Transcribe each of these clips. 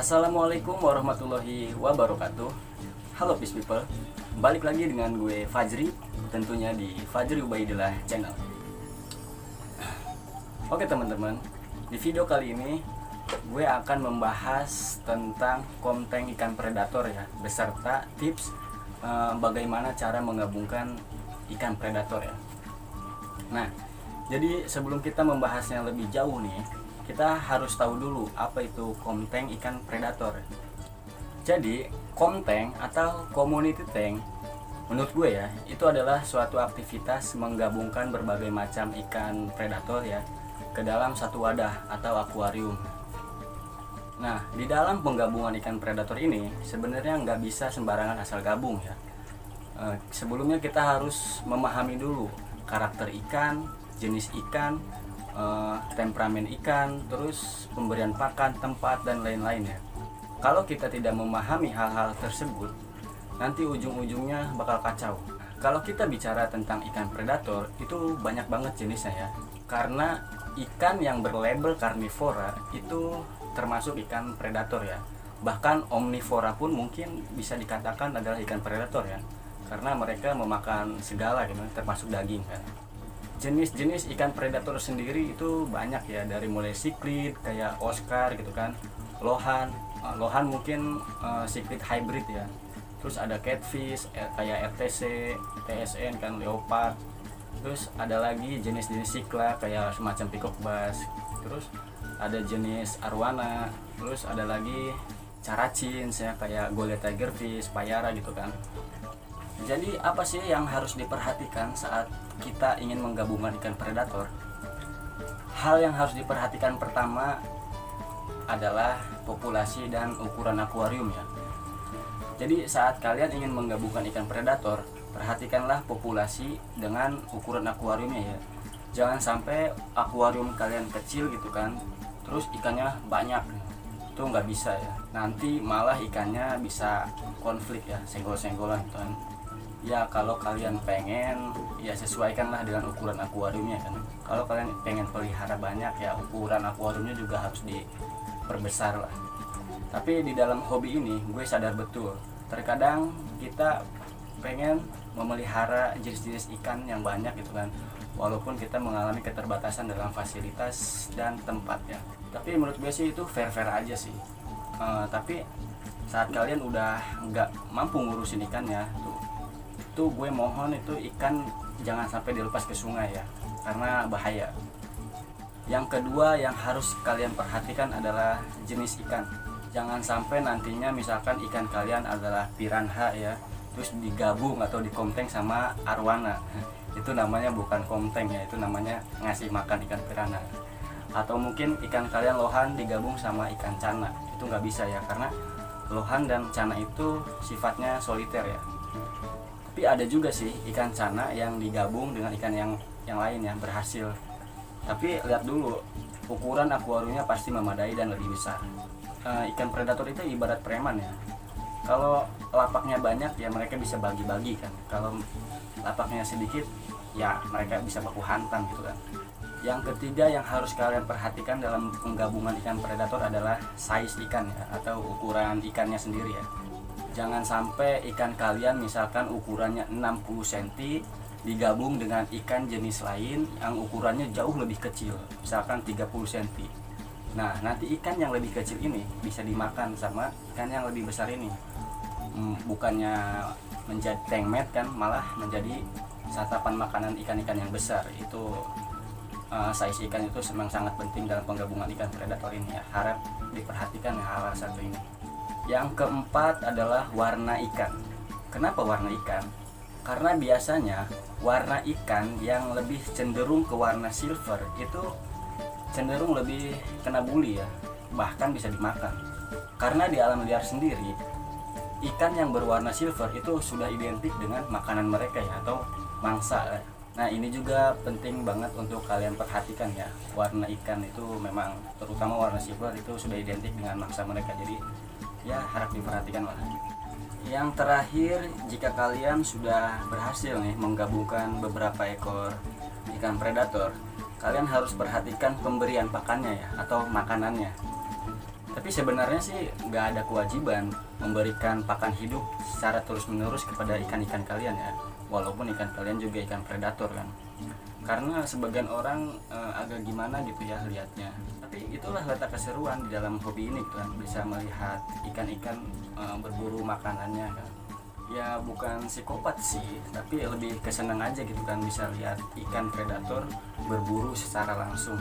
Assalamualaikum warahmatullahi wabarakatuh. Halo Peace People, balik lagi dengan gue Fajri, tentunya di Fajri Ubaidillah Channel. Oke teman-teman, di video kali ini gue akan membahas tentang konten ikan predator ya, beserta tips bagaimana cara menggabungkan ikan predator ya. Nah, jadi sebelum kita membahasnya lebih jauh nih, kita harus tahu dulu apa itu konten ikan predator. Jadi konten atau community tank menurut gue ya, itu adalah suatu aktivitas menggabungkan berbagai macam ikan predator ya ke dalam satu wadah atau akuarium. Nah, di dalam penggabungan ikan predator ini sebenarnya nggak bisa sembarangan asal gabung ya. Sebelumnya kita harus memahami dulu karakter ikan, jenis ikan, temperamen ikan, terus pemberian pakan, tempat, dan lain-lain ya. Kalau kita tidak memahami hal-hal tersebut, nanti ujung-ujungnya bakal kacau. Kalau kita bicara tentang ikan predator, itu banyak banget jenisnya ya. Karena ikan yang berlabel karnivora itu termasuk ikan predator ya. Bahkan omnivora pun mungkin bisa dikatakan adalah ikan predator ya. Karena mereka memakan segala gitu, termasuk daging kan. Jenis-jenis ikan predator sendiri itu banyak ya, dari mulai cichlid kayak Oscar gitu kan, lohan mungkin cichlid hybrid ya. Terus ada catfish kayak RTC, TSN kan, leopard. Terus ada lagi jenis-jenis sikla kayak semacam peacock bass. Terus ada jenis arwana. Terus ada lagi caracins ya kayak goliath tigerfish, payara gitu kan. Jadi apa sih yang harus diperhatikan saat kita ingin menggabungkan ikan predator? Hal yang harus diperhatikan pertama adalah populasi dan ukuran akuarium ya. Jadi saat kalian ingin menggabungkan ikan predator, perhatikanlah populasi dengan ukuran akuariumnya ya. Jangan sampai akuarium kalian kecil gitu kan, terus ikannya banyak. Itu nggak bisa ya. Nanti malah ikannya bisa konflik ya, senggol-senggolan kan. Ya kalau kalian pengen, ya sesuaikanlah dengan ukuran akuariumnya kan. Kalau kalian pengen pelihara banyak ya, ukuran akuariumnya juga harus diperbesar lah. Tapi di dalam hobi ini gue sadar betul, terkadang kita pengen memelihara jenis-jenis ikan yang banyak gitu kan, walaupun kita mengalami keterbatasan dalam fasilitas dan tempat ya. Tapi menurut gue sih itu fair-fair aja sih. Tapi saat kalian udah nggak mampu ngurusin ikannya tuh gue mohon itu ikan jangan sampai dilepas ke sungai ya, karena bahaya. Yang kedua yang harus kalian perhatikan adalah jenis ikan. Jangan sampai nantinya misalkan ikan kalian adalah piranha ya, terus digabung atau dikomteng sama arwana. Itu namanya bukan komteng ya, itu namanya ngasih makan ikan piranha. Atau mungkin ikan kalian lohan digabung sama ikan cana, itu nggak bisa ya, karena lohan dan cana itu sifatnya soliter ya. Tapi ada juga sih ikan cana yang digabung dengan ikan yang lain yang berhasil. Tapi lihat dulu, ukuran akuariumnya pasti memadai dan lebih besar. Ikan predator itu ibarat preman ya. Kalau lapaknya banyak ya mereka bisa bagi-bagi kan. Kalau lapaknya sedikit ya mereka bisa baku hantam gitu kan. Yang ketiga yang harus kalian perhatikan dalam penggabungan ikan predator adalah size ikan ya, atau ukuran ikannya sendiri ya. Jangan sampai ikan kalian misalkan ukurannya 60 cm digabung dengan ikan jenis lain yang ukurannya jauh lebih kecil, misalkan 30 cm. Nah, nanti ikan yang lebih kecil ini bisa dimakan sama ikan yang lebih besar ini. Bukannya menjadi tengmet kan, malah menjadi santapan makanan ikan-ikan yang besar. Itu size ikan itu memang sangat penting dalam penggabungan ikan predator ini ya. Harap diperhatikan ya hal satu ini. Yang keempat adalah warna ikan. Kenapa warna ikan? Karena biasanya warna ikan yang lebih cenderung ke warna silver itu cenderung lebih kena buli ya, bahkan bisa dimakan. Karena di alam liar sendiri, ikan yang berwarna silver itu sudah identik dengan makanan mereka ya, atau mangsa. Nah ini juga penting banget untuk kalian perhatikan ya. Warna ikan itu memang, terutama warna silver itu sudah identik dengan mangsa mereka. Jadi ya harap diperhatikan lah. Yang terakhir, jika kalian sudah berhasil nih menggabungkan beberapa ekor ikan predator, kalian harus perhatikan pemberian pakannya ya, atau makanannya. Tapi sebenarnya sih nggak ada kewajiban memberikan pakan hidup secara terus-menerus kepada ikan-ikan kalian ya, walaupun ikan kalian juga ikan predator kan. Karena sebagian orang agak gimana gitu ya lihatnya. Tapi itulah letak keseruan di dalam hobi ini kan, bisa melihat ikan-ikan berburu makanannya kan. Ya bukan psikopat sih, tapi lebih kesenang aja gitu kan, bisa lihat ikan predator berburu secara langsung.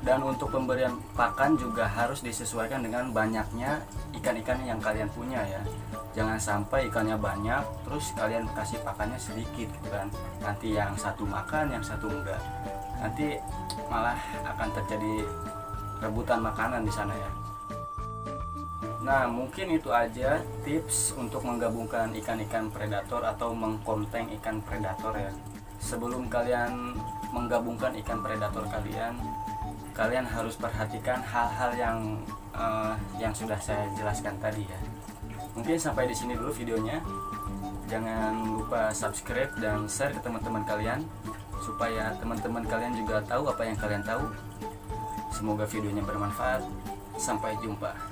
Dan untuk pemberian pakan juga harus disesuaikan dengan banyaknya ikan-ikan yang kalian punya ya. Jangan sampai ikannya banyak terus kalian kasih pakannya sedikit gitu kan. Nanti yang satu makan, yang satu enggak. Nanti malah akan terjadi rebutan makanan di sana ya. Nah, mungkin itu aja tips untuk menggabungkan ikan-ikan predator atau mengkonteng ikan predator ya. Sebelum kalian menggabungkan ikan predator kalian harus perhatikan hal-hal yang sudah saya jelaskan tadi ya. Mungkin sampai di sini dulu videonya. Jangan lupa subscribe dan share ke teman-teman kalian supaya teman-teman kalian juga tahu apa yang kalian tahu. Semoga videonya bermanfaat. Sampai jumpa.